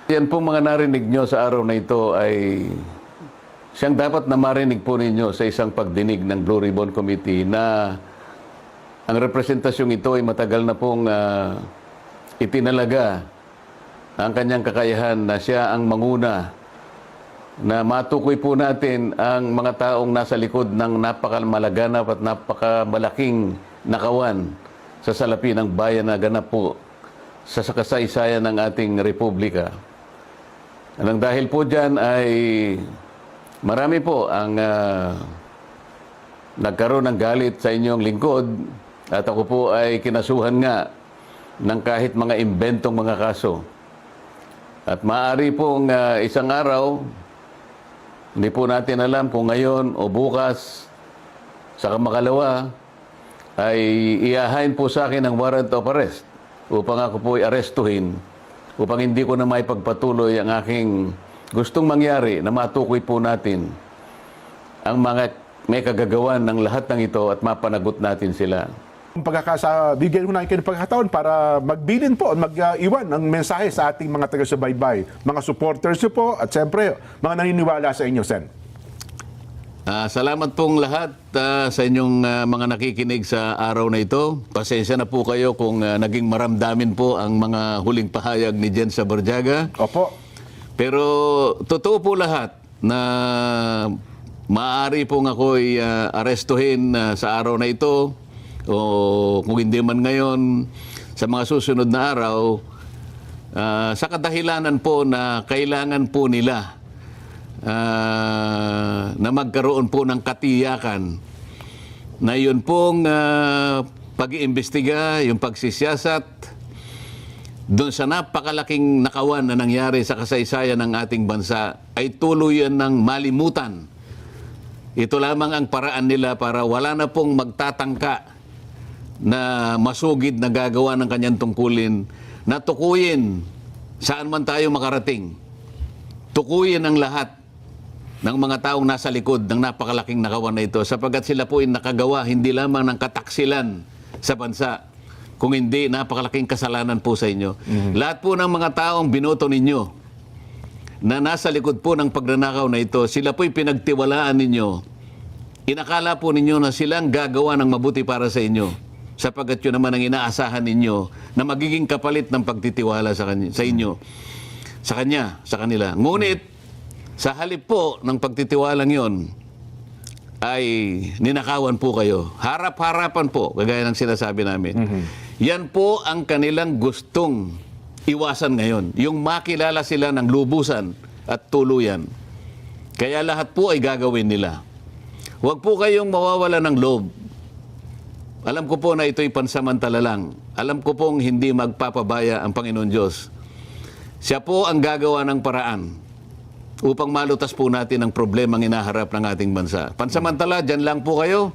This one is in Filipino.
Yan po mga narinig nyo sa araw na ito ay siyang dapat na marinig po ninyo sa isang pagdinig ng Blue Ribbon Committee na ang representasyong ito ay matagal na pong itinalaga ang kanyang kakayahan na siya ang manguna na matukoy po natin ang mga taong nasa likod ng napakamalaganap at napakamalaking nakawan sa salapi ng bayan na ganap po sa kasaysayan ng ating republika. Nang dahil po dyan ay marami po ang nagkaroon ng galit sa inyong lingkod at ako po ay kinasuhan nga ng kahit mga imbentong mga kaso. At maaari pong isang araw, hindi po natin alam kung ngayon o bukas, sa makalawa, ay iahain po sa akin ang warrant of arrest upang ako po ay arestuhin, upang hindi ko na maipagpatuloy ang aking gustong mangyari na matukoy po natin ang mga may kagagawan ng lahat ng ito at mapanagot natin sila. Bigyan ko na kayo ng pagkakataon para magbilin po, mag-iwan ng mensahe sa ating mga taga-subaybay, mga supporters nyo po at siyempre mga naniniwala sa inyo, Sen. Salamat pong lahat sa inyong mga nakikinig sa araw na ito. Pasensya na po kayo kung naging maramdamin po ang mga huling pahayag ni Jen Sabarjaga. Opo. Pero totoo po lahat na maaari pong ako'y arestuhin sa araw na ito o kung hindi man ngayon sa mga susunod na araw sa kadahilanan po na kailangan po nila na magkaroon po ng katiyakan na yun pong pag-iimbestiga, yung pagsisiyasat doon sa napakalaking nakawan na nangyari sa kasaysayan ng ating bansa ay tuluyan ng malimutan. Ito lamang ang paraan nila para wala na pong magtatangka na masugid na gagawa ng kanyang tungkulin na tukuyin saan man tayo makarating. Tukuyin ang lahat ng mga taong nasa likod ng napakalaking nakawan na ito sapagkat sila po ay nakagawa hindi lamang ng kataksilan sa bansa, kung hindi napakalaking kasalanan po sa inyo. Lahat po ng mga taong binoto ninyo na nasa likod po ng pagnanakaw na ito, sila po'y pinagtiwalaan ninyo. Inakala po ninyo na silang gagawa ng mabuti para sa inyo sapagkat yun naman ang inaasahan ninyo na magiging kapalit ng pagtitiwala sa inyo, sa kanila. Ngunit, sa halip po ng pagtitiwalang yon ay ninakawan po kayo. Harap-harapan po, kagaya ng sinasabi namin. Yan po ang kanilang gustong iwasan ngayon. Yung makilala sila ng lubusan at tuluyan. Kaya lahat po ay gagawin nila. Huwag po kayong mawawala ng loob. Alam ko po na ito'y pansamantala lang. Alam ko pong hindi magpapabaya ang Panginoon Diyos. Siya po ang gagawa ng paraan upang malutas po natin ang problemang inaharap ng ating bansa. Pansamantala, dyan lang po kayo.